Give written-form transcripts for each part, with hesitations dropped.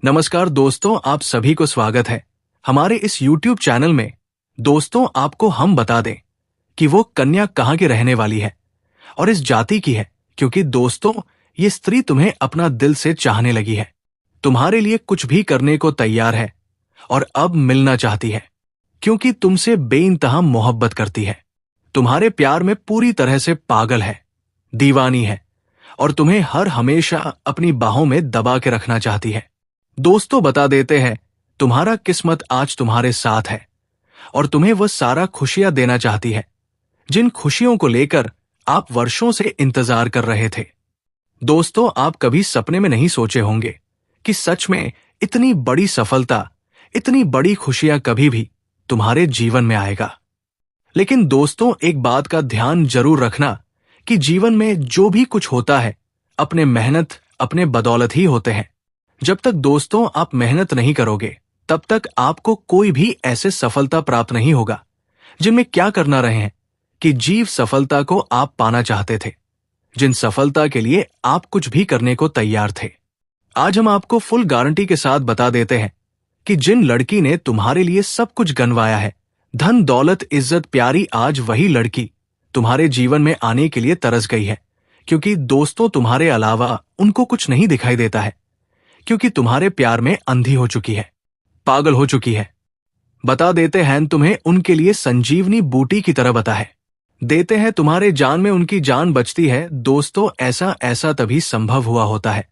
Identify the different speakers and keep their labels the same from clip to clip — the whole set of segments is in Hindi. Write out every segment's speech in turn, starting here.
Speaker 1: नमस्कार दोस्तों, आप सभी को स्वागत है हमारे इस YouTube चैनल में। दोस्तों, आपको हम बता दें कि वो कन्या कहाँ की रहने वाली है और इस जाति की है, क्योंकि दोस्तों ये स्त्री तुम्हें अपना दिल से चाहने लगी है, तुम्हारे लिए कुछ भी करने को तैयार है और अब मिलना चाहती है, क्योंकि तुमसे बेइंतहा मोहब्बत करती है, तुम्हारे प्यार में पूरी तरह से पागल है, दीवानी है और तुम्हें हर हमेशा अपनी बाहों में दबा के रखना चाहती है। दोस्तों, बता देते हैं तुम्हारा किस्मत आज तुम्हारे साथ है और तुम्हें वह सारा खुशियां देना चाहती है जिन खुशियों को लेकर आप वर्षों से इंतजार कर रहे थे। दोस्तों, आप कभी सपने में नहीं सोचे होंगे कि सच में इतनी बड़ी सफलता, इतनी बड़ी खुशियां कभी भी तुम्हारे जीवन में आएगा। लेकिन दोस्तों, एक बात का ध्यान जरूर रखना कि जीवन में जो भी कुछ होता है अपने मेहनत, अपने बदौलत ही होते हैं। जब तक दोस्तों आप मेहनत नहीं करोगे तब तक आपको कोई भी ऐसे सफलता प्राप्त नहीं होगा जिनमें क्या करना रहे हैं कि जीव सफलता को आप पाना चाहते थे, जिन सफलता के लिए आप कुछ भी करने को तैयार थे। आज हम आपको फुल गारंटी के साथ बता देते हैं कि जिन लड़की ने तुम्हारे लिए सब कुछ गंवाया है, धन दौलत इज्जत प्यारी, आज वही लड़की तुम्हारे जीवन में आने के लिए तरस गई है, क्योंकि दोस्तों तुम्हारे अलावा उनको कुछ नहीं दिखाई देता है, क्योंकि तुम्हारे प्यार में अंधी हो चुकी है, पागल हो चुकी है। बता देते हैं तुम्हें उनके लिए संजीवनी बूटी की तरह बता है, देते हैं तुम्हारे जान में उनकी जान बचती है। दोस्तों, ऐसा तभी संभव हुआ होता है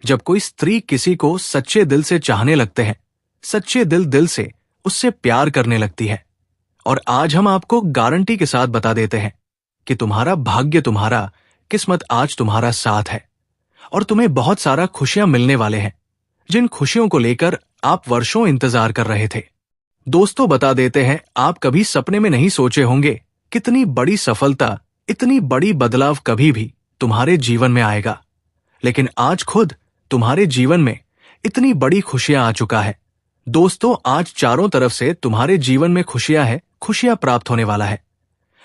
Speaker 1: जब कोई स्त्री किसी को सच्चे दिल से चाहने लगते हैं, सच्चे दिल से उससे प्यार करने लगती है। और आज हम आपको गारंटी के साथ बता देते हैं कि तुम्हारा भाग्य, तुम्हारा किस्मत आज तुम्हारा साथ है और तुम्हें बहुत सारा खुशियां मिलने वाले हैं, जिन खुशियों को लेकर आप वर्षों इंतजार कर रहे थे। दोस्तों, बता देते हैं आप कभी सपने में नहीं सोचे होंगे कितनी बड़ी सफलता, इतनी बड़ी बदलाव कभी भी तुम्हारे जीवन में आएगा, लेकिन आज खुद तुम्हारे जीवन में इतनी बड़ी खुशियां आ चुका है। दोस्तों, आज चारों तरफ से तुम्हारे जीवन में खुशियां है, खुशियां प्राप्त होने वाला है।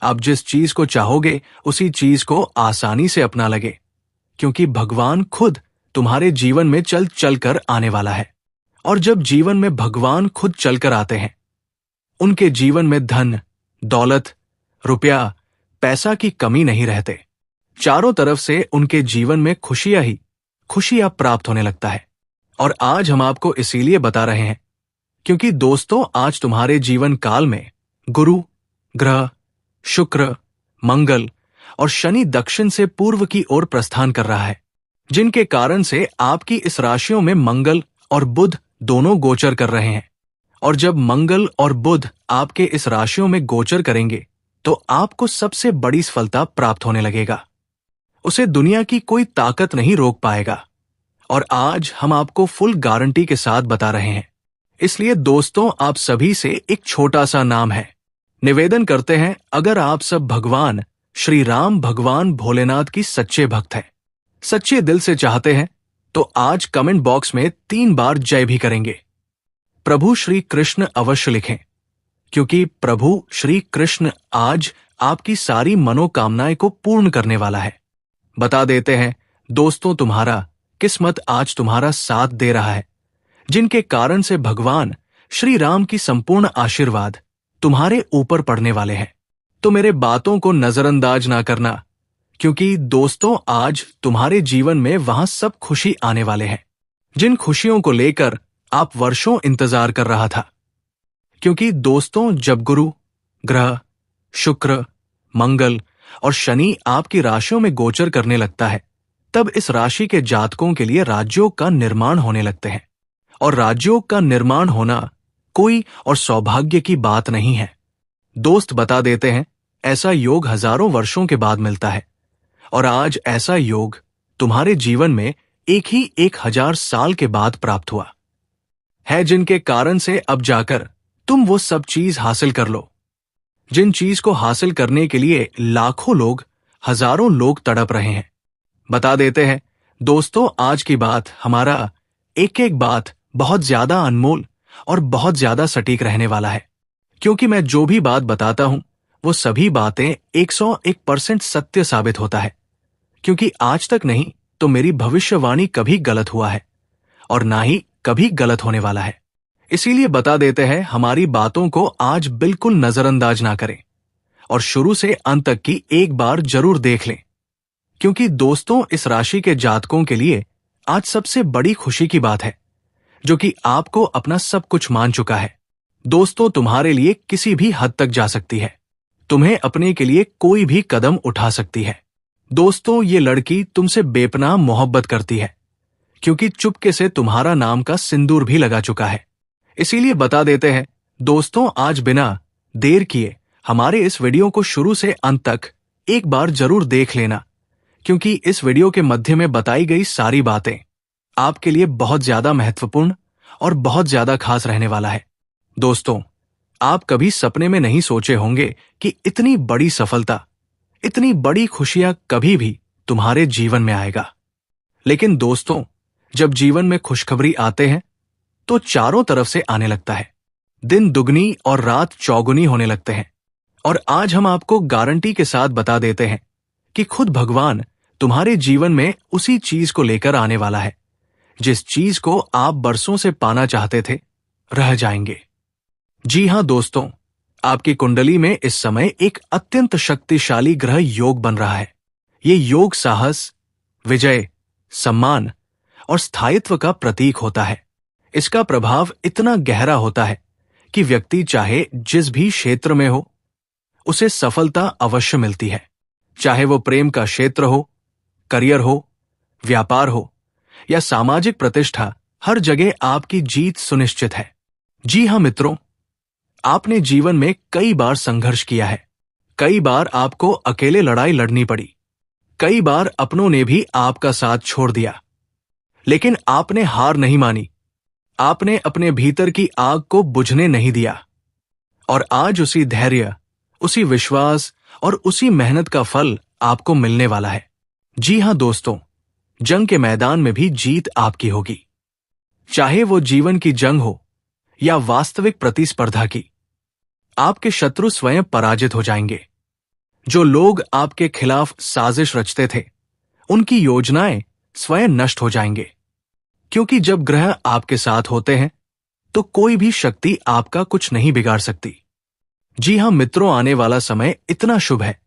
Speaker 1: आप जिस चीज को चाहोगे उसी चीज को आसानी से अपना लगे, क्योंकि भगवान खुद तुम्हारे जीवन में चल कर आने वाला है। और जब जीवन में भगवान खुद चलकर आते हैं, उनके जीवन में धन दौलत, रुपया, पैसा की कमी नहीं रहते। चारों तरफ से उनके जीवन में खुशियां प्राप्त होने लगता है। और आज हम आपको इसीलिए बता रहे हैं क्योंकि दोस्तों, आज तुम्हारे जीवन काल में गुरु ग्रह, शुक्र, मंगल और शनि दक्षिण से पूर्व की ओर प्रस्थान कर रहा है, जिनके कारण से आपकी इस राशियों में मंगल और बुध दोनों गोचर कर रहे हैं। और जब मंगल और बुध आपके इस राशियों में गोचर करेंगे तो आपको सबसे बड़ी सफलता प्राप्त होने लगेगा, उसे दुनिया की कोई ताकत नहीं रोक पाएगा। और आज हम आपको फुल गारंटी के साथ बता रहे हैं। इसलिए दोस्तों, आप सभी से एक छोटा सा नाम है, निवेदन करते हैं, अगर आप सब भगवान श्री राम, भगवान भोलेनाथ की सच्चे भक्त हैं, सच्चे दिल से चाहते हैं, तो आज कमेंट बॉक्स में 3 बार जय भी करेंगे। प्रभु श्री कृष्ण अवश्य लिखें, क्योंकि प्रभु श्री कृष्ण आज आपकी सारी मनोकामनाएं को पूर्ण करने वाला है। बता देते हैं दोस्तों, तुम्हारा किस्मत आज तुम्हारा साथ दे रहा है, जिनके कारण से भगवान श्री राम की संपूर्ण आशीर्वाद तुम्हारे ऊपर पड़ने वाले हैं। तो मेरे बातों को नजरअंदाज ना करना, क्योंकि दोस्तों आज तुम्हारे जीवन में वहां सब खुशी आने वाले हैं, जिन खुशियों को लेकर आप वर्षों इंतजार कर रहा था। क्योंकि दोस्तों, जब गुरु ग्रह, शुक्र, मंगल और शनि आपकी राशियों में गोचर करने लगता है, तब इस राशि के जातकों के लिए राजयोग का निर्माण होने लगते हैं। और राजयोग का निर्माण होना कोई और सौभाग्य की बात नहीं है। दोस्त, बता देते हैं ऐसा योग हजारों वर्षों के बाद मिलता है, और आज ऐसा योग तुम्हारे जीवन में एक ही 1000 साल के बाद प्राप्त हुआ है, जिनके कारण से अब जाकर तुम वो सब चीज हासिल कर लो, जिन चीज को हासिल करने के लिए लाखों लोग, हजारों लोग तड़प रहे हैं। बता देते हैं दोस्तों, आज की बात, हमारा एक एक बात बहुत ज्यादा अनमोल और बहुत ज्यादा सटीक रहने वाला है, क्योंकि मैं जो भी बात बताता हूं वो सभी बातें 101% सत्य साबित होता है, क्योंकि आज तक नहीं तो मेरी भविष्यवाणी कभी गलत हुआ है और ना ही कभी गलत होने वाला है। इसीलिए बता देते हैं, हमारी बातों को आज बिल्कुल नजरअंदाज ना करें और शुरू से अंत तक की एक बार जरूर देख लें। क्योंकि दोस्तों, इस राशि के जातकों के लिए आज सबसे बड़ी खुशी की बात है, जो कि आपको अपना सब कुछ मान चुका है। दोस्तों, तुम्हारे लिए किसी भी हद तक जा सकती है, तुम्हें अपने के लिए कोई भी कदम उठा सकती है। दोस्तों, ये लड़की तुमसे बेपनाह मोहब्बत करती है, क्योंकि चुपके से तुम्हारा नाम का सिंदूर भी लगा चुका है। इसीलिए बता देते हैं दोस्तों, आज बिना देर किए हमारे इस वीडियो को शुरू से अंत तक एक बार जरूर देख लेना, क्योंकि इस वीडियो के मध्य में बताई गई सारी बातें आपके लिए बहुत ज्यादा महत्वपूर्ण और बहुत ज्यादा खास रहने वाला है। दोस्तों, आप कभी सपने में नहीं सोचे होंगे कि इतनी बड़ी सफलता, इतनी बड़ी खुशियां कभी भी तुम्हारे जीवन में आएगा। लेकिन दोस्तों, जब जीवन में खुशखबरी आते हैं तो चारों तरफ से आने लगता है। दिन दुगनी और रात चौगुनी होने लगते हैं। और आज हम आपको गारंटी के साथ बता देते हैं कि खुद भगवान तुम्हारे जीवन में उसी चीज को लेकर आने वाला है, जिस चीज को आप बरसों से पाना चाहते थे, रह जाएंगे। जी हां दोस्तों, आपकी कुंडली में इस समय एक अत्यंत शक्तिशाली ग्रह योग बन रहा है। ये योग साहस, विजय, सम्मान और स्थायित्व का प्रतीक होता है। इसका प्रभाव इतना गहरा होता है कि व्यक्ति चाहे जिस भी क्षेत्र में हो, उसे सफलता अवश्य मिलती है। चाहे वो प्रेम का क्षेत्र हो, करियर हो, व्यापार हो या सामाजिक प्रतिष्ठा, हर जगह आपकी जीत सुनिश्चित है। जी हां मित्रों, आपने जीवन में कई बार संघर्ष किया है। कई बार आपको अकेले लड़ाई लड़नी पड़ी। कई बार अपनों ने भी आपका साथ छोड़ दिया, लेकिन आपने हार नहीं मानी। आपने अपने भीतर की आग को बुझने नहीं दिया। और आज उसी धैर्य, उसी विश्वास और उसी मेहनत का फल आपको मिलने वाला है। जी हां दोस्तों, जंग के मैदान में भी जीत आपकी होगी। चाहे वो जीवन की जंग हो या वास्तविक प्रतिस्पर्धा की, आपके शत्रु स्वयं पराजित हो जाएंगे। जो लोग आपके खिलाफ साजिश रचते थे, उनकी योजनाएं स्वयं नष्ट हो जाएंगे। क्योंकि जब ग्रह आपके साथ होते हैं तो कोई भी शक्ति आपका कुछ नहीं बिगाड़ सकती। जी हां मित्रों, आने वाला समय इतना शुभ है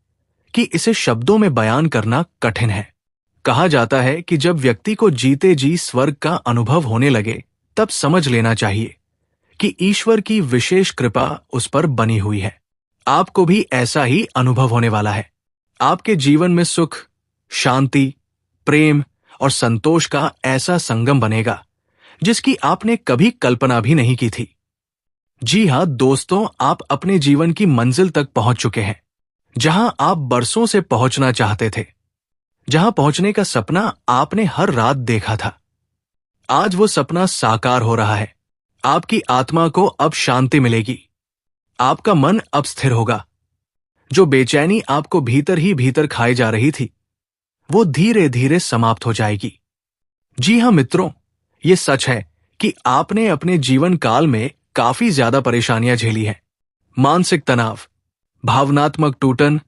Speaker 1: कि इसे शब्दों में बयान करना कठिन है। कहा जाता है कि जब व्यक्ति को जीते जी स्वर्ग का अनुभव होने लगे, तब समझ लेना चाहिए कि ईश्वर की विशेष कृपा उस पर बनी हुई है। आपको भी ऐसा ही अनुभव होने वाला है। आपके जीवन में सुख, शांति, प्रेम और संतोष का ऐसा संगम बनेगा जिसकी आपने कभी कल्पना भी नहीं की थी। जी हां दोस्तों, आप अपने जीवन की मंजिल तक पहुंच चुके हैं, जहां आप बरसों से पहुंचना चाहते थे, जहां पहुंचने का सपना आपने हर रात देखा था। आज वो सपना साकार हो रहा है। आपकी आत्मा को अब शांति मिलेगी। आपका मन अब स्थिर होगा। जो बेचैनी आपको भीतर ही भीतर खाई जा रही थी, वो धीरे धीरे समाप्त हो जाएगी। जी हां मित्रों, ये सच है कि आपने अपने जीवन काल में काफी ज्यादा परेशानियां झेली हैं। मानसिक तनाव, भावनात्मक टूटन,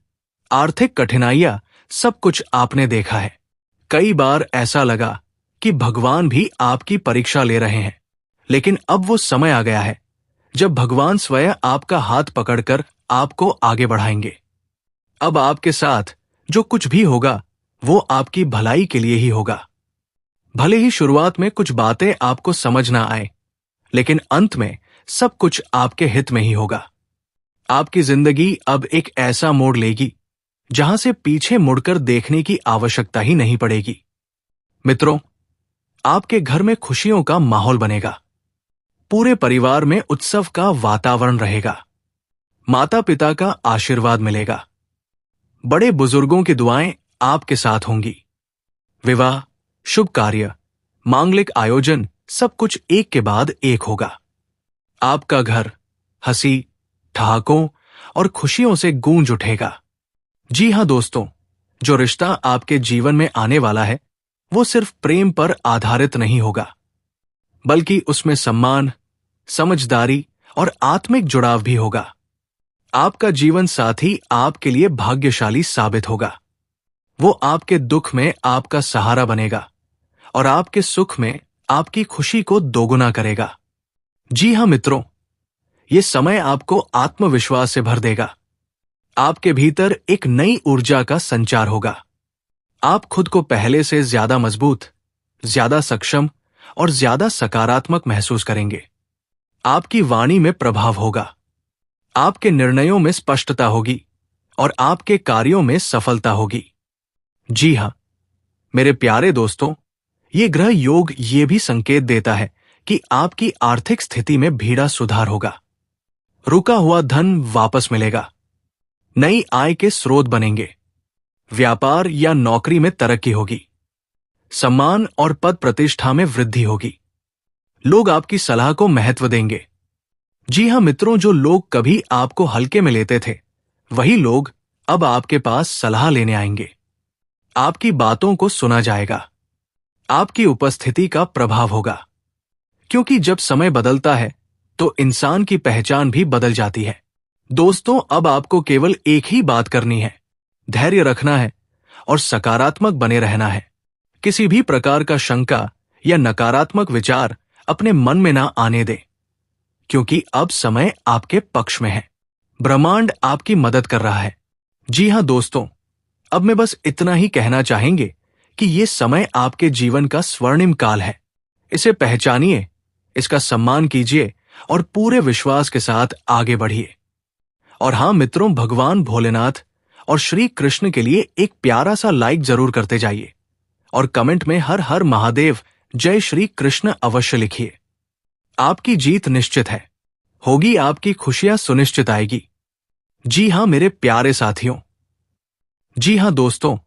Speaker 1: आर्थिक कठिनाइयां, सब कुछ आपने देखा है। कई बार ऐसा लगा कि भगवान भी आपकी परीक्षा ले रहे हैं। लेकिन अब वो समय आ गया है जब भगवान स्वयं आपका हाथ पकड़कर आपको आगे बढ़ाएंगे। अब आपके साथ जो कुछ भी होगा, वो आपकी भलाई के लिए ही होगा। भले ही शुरुआत में कुछ बातें आपको समझ ना आए, लेकिन अंत में सब कुछ आपके हित में ही होगा। आपकी जिंदगी अब एक ऐसा मोड़ लेगी जहां से पीछे मुड़कर देखने की आवश्यकता ही नहीं पड़ेगी। मित्रों, आपके घर में खुशियों का माहौल बनेगा। पूरे परिवार में उत्सव का वातावरण रहेगा। माता पिता का आशीर्वाद मिलेगा। बड़े बुजुर्गों की दुआएं आपके साथ होंगी। विवाह, शुभ कार्य, मांगलिक आयोजन, सब कुछ एक के बाद एक होगा। आपका घर हंसी, ठहाकों और खुशियों से गूंज उठेगा। जी हां दोस्तों, जो रिश्ता आपके जीवन में आने वाला है, वो सिर्फ प्रेम पर आधारित नहीं होगा, बल्कि उसमें सम्मान, समझदारी और आत्मिक जुड़ाव भी होगा। आपका जीवन साथी आपके लिए भाग्यशाली साबित होगा। वो आपके दुख में आपका सहारा बनेगा और आपके सुख में आपकी खुशी को दोगुना करेगा। जी हाँ मित्रों, ये समय आपको आत्मविश्वास से भर देगा। आपके भीतर एक नई ऊर्जा का संचार होगा। आप खुद को पहले से ज्यादा मजबूत, ज्यादा सक्षम और ज्यादा सकारात्मक महसूस करेंगे। आपकी वाणी में प्रभाव होगा, आपके निर्णयों में स्पष्टता होगी और आपके कार्यों में सफलता होगी। जी हां मेरे प्यारे दोस्तों, ये ग्रह योग ये भी संकेत देता है कि आपकी आर्थिक स्थिति में भीड़ा सुधार होगा। रुका हुआ धन वापस मिलेगा, नई आय के स्रोत बनेंगे, व्यापार या नौकरी में तरक्की होगी, सम्मान और पद प्रतिष्ठा में वृद्धि होगी। लोग आपकी सलाह को महत्व देंगे। जी हां मित्रों, जो लोग कभी आपको हल्के में लेते थे, वही लोग अब आपके पास सलाह लेने आएंगे। आपकी बातों को सुना जाएगा, आपकी उपस्थिति का प्रभाव होगा, क्योंकि जब समय बदलता है तो इंसान की पहचान भी बदल जाती है। दोस्तों, अब आपको केवल एक ही बात करनी है, धैर्य रखना है और सकारात्मक बने रहना है। किसी भी प्रकार का शंका या नकारात्मक विचार अपने मन में ना आने दे, क्योंकि अब समय आपके पक्ष में है। ब्रह्मांड आपकी मदद कर रहा है। जी हां दोस्तों, अब मैं बस इतना ही कहना चाहेंगे कि ये समय आपके जीवन का स्वर्णिम काल है। इसे पहचानिए, इसका सम्मान कीजिए और पूरे विश्वास के साथ आगे बढ़िए। और हां मित्रों, भगवान भोलेनाथ और श्री कृष्ण के लिए एक प्यारा सा लाइक जरूर करते जाइए और कमेंट में हर हर महादेव जय श्री कृष्ण अवश्य लिखिए। आपकी जीत निश्चित है, होगी आपकी खुशियां सुनिश्चित आएगी। जी हां मेरे प्यारे साथियों, जी हां दोस्तों,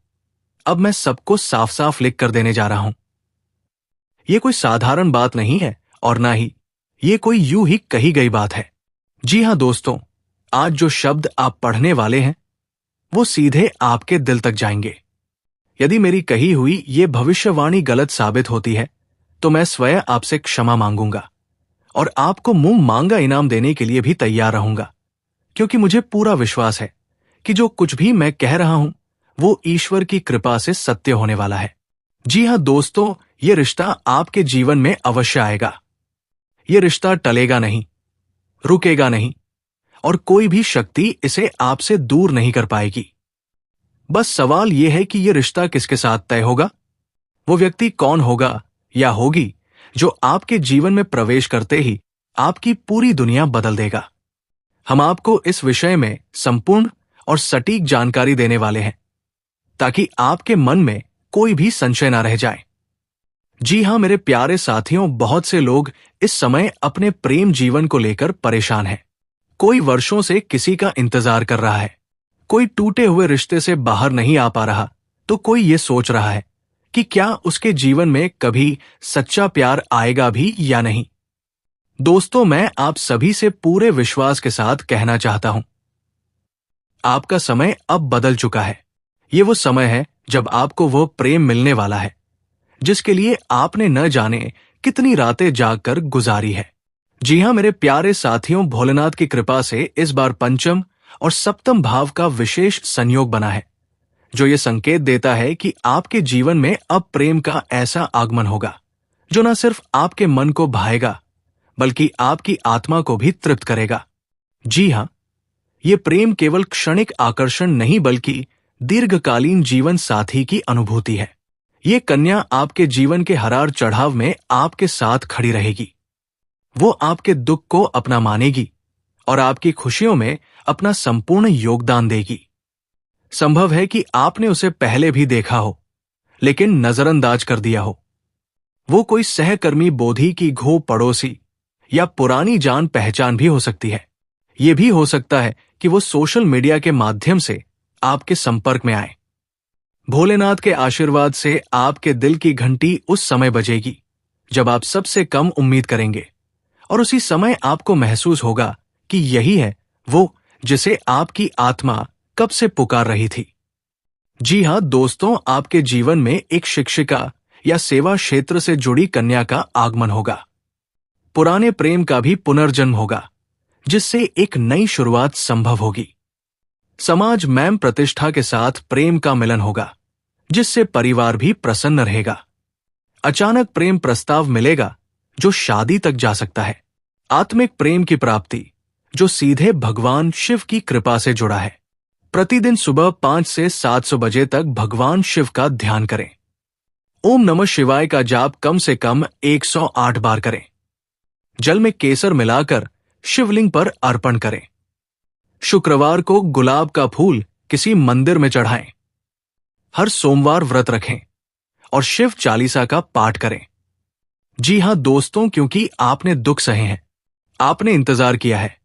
Speaker 1: अब मैं सबको साफ साफ लिख कर देने जा रहा हूं। यह कोई साधारण बात नहीं है और ना ही ये कोई यूं ही कही गई बात है। जी हां दोस्तों, आज जो शब्द आप पढ़ने वाले हैं वो सीधे आपके दिल तक जाएंगे। यदि मेरी कही हुई ये भविष्यवाणी गलत साबित होती है तो मैं स्वयं आपसे क्षमा मांगूंगा और आपको मुंह मांगा इनाम देने के लिए भी तैयार रहूंगा, क्योंकि मुझे पूरा विश्वास है कि जो कुछ भी मैं कह रहा हूं वो ईश्वर की कृपा से सत्य होने वाला है। जी हां दोस्तों, ये रिश्ता आपके जीवन में अवश्य आएगा। ये रिश्ता टलेगा नहीं, रुकेगा नहीं और कोई भी शक्ति इसे आपसे दूर नहीं कर पाएगी। बस सवाल यह है कि यह रिश्ता किसके साथ तय होगा। वो व्यक्ति कौन होगा या होगी जो आपके जीवन में प्रवेश करते ही आपकी पूरी दुनिया बदल देगा। हम आपको इस विषय में संपूर्ण और सटीक जानकारी देने वाले हैं ताकि आपके मन में कोई भी संशय ना रह जाए। जी हां मेरे प्यारे साथियों, बहुत से लोग इस समय अपने प्रेम जीवन को लेकर परेशान हैं। कोई वर्षों से किसी का इंतजार कर रहा है, कोई टूटे हुए रिश्ते से बाहर नहीं आ पा रहा, तो कोई ये सोच रहा है कि क्या उसके जीवन में कभी सच्चा प्यार आएगा भी या नहीं। दोस्तों, मैं आप सभी से पूरे विश्वास के साथ कहना चाहता हूं, आपका समय अब बदल चुका है। ये वो समय है जब आपको वो प्रेम मिलने वाला है जिसके लिए आपने न जाने कितनी रातें जागकर गुजारी है। जी हां मेरे प्यारे साथियों, भोलेनाथ की कृपा से इस बार पंचम और सप्तम भाव का विशेष संयोग बना है, जो ये संकेत देता है कि आपके जीवन में अब प्रेम का ऐसा आगमन होगा जो न सिर्फ आपके मन को भाएगा बल्कि आपकी आत्मा को भी तृप्त करेगा। जी हां, ये प्रेम केवल क्षणिक आकर्षण नहीं बल्कि दीर्घकालीन जीवन साथी की अनुभूति है। ये कन्या आपके जीवन के हर चढ़ाव में आपके साथ खड़ी रहेगी। वो आपके दुख को अपना मानेगी और आपकी खुशियों में अपना संपूर्ण योगदान देगी। संभव है कि आपने उसे पहले भी देखा हो लेकिन नजरअंदाज कर दिया हो। वो कोई सहकर्मी, बोधी की घो पड़ोसी या पुरानी जान पहचान भी हो सकती है। ये भी हो सकता है कि वो सोशल मीडिया के माध्यम से आपके संपर्क में आए। भोलेनाथ के आशीर्वाद से आपके दिल की घंटी उस समय बजेगी जब आप सबसे कम उम्मीद करेंगे और उसी समय आपको महसूस होगा कि यही है वो जिसे आपकी आत्मा कब से पुकार रही थी। जी हां दोस्तों, आपके जीवन में एक शिक्षिका या सेवा क्षेत्र से जुड़ी कन्या का आगमन होगा। पुराने प्रेम का भी पुनर्जन्म होगा जिससे एक नई शुरुआत संभव होगी। समाज में प्रतिष्ठा के साथ प्रेम का मिलन होगा जिससे परिवार भी प्रसन्न रहेगा। अचानक प्रेम प्रस्ताव मिलेगा जो शादी तक जा सकता है। आत्मिक प्रेम की प्राप्ति जो सीधे भगवान शिव की कृपा से जुड़ा है। प्रतिदिन सुबह 5 से 700 बजे तक भगवान शिव का ध्यान करें। ओम नमः शिवाय का जाप कम से कम 108 बार करें। जल में केसर मिलाकर शिवलिंग पर अर्पण करें। शुक्रवार को गुलाब का फूल किसी मंदिर में चढ़ाएं। हर सोमवार व्रत रखें और शिव चालीसा का पाठ करें। जी हां दोस्तों, क्योंकि आपने दुख सहे हैं, आपने इंतजार किया है,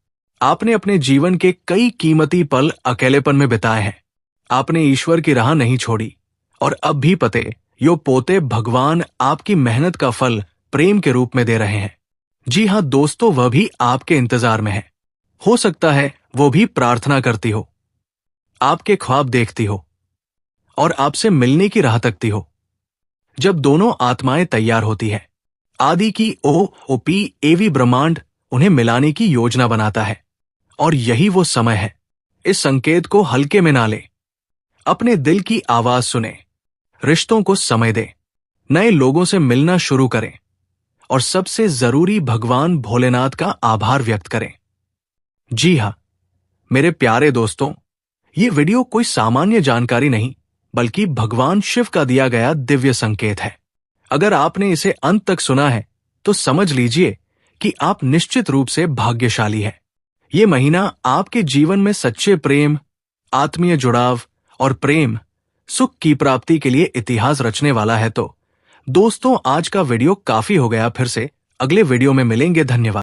Speaker 1: आपने अपने जीवन के कई कीमती पल अकेलेपन में बिताए हैं, आपने ईश्वर की राह नहीं छोड़ी और अब भी पते यो पोते भगवान आपकी मेहनत का फल प्रेम के रूप में दे रहे हैं। जी हां दोस्तों, वह भी आपके इंतजार में है। हो सकता है वो भी प्रार्थना करती हो, आपके ख्वाब देखती हो और आपसे मिलने की राह तकती हो। जब दोनों आत्माएं तैयार होती है, आदि की ओपी एवी ब्रह्मांड उन्हें मिलाने की योजना बनाता है और यही वो समय है। इस संकेत को हल्के में ना ले, अपने दिल की आवाज सुने, रिश्तों को समय दे, नए लोगों से मिलना शुरू करें और सबसे जरूरी भगवान भोलेनाथ का आभार व्यक्त करें। जी हां मेरे प्यारे दोस्तों, ये वीडियो कोई सामान्य जानकारी नहीं बल्कि भगवान शिव का दिया गया दिव्य संकेत है। अगर आपने इसे अंत तक सुना है तो समझ लीजिए कि आप निश्चित रूप से भाग्यशाली हैं। ये महीना आपके जीवन में सच्चे प्रेम, आत्मीय जुड़ाव और प्रेम सुख की प्राप्ति के लिए इतिहास रचने वाला है। तो दोस्तों, आज का वीडियो काफी हो गया। फिर से अगले वीडियो में मिलेंगे। धन्यवाद।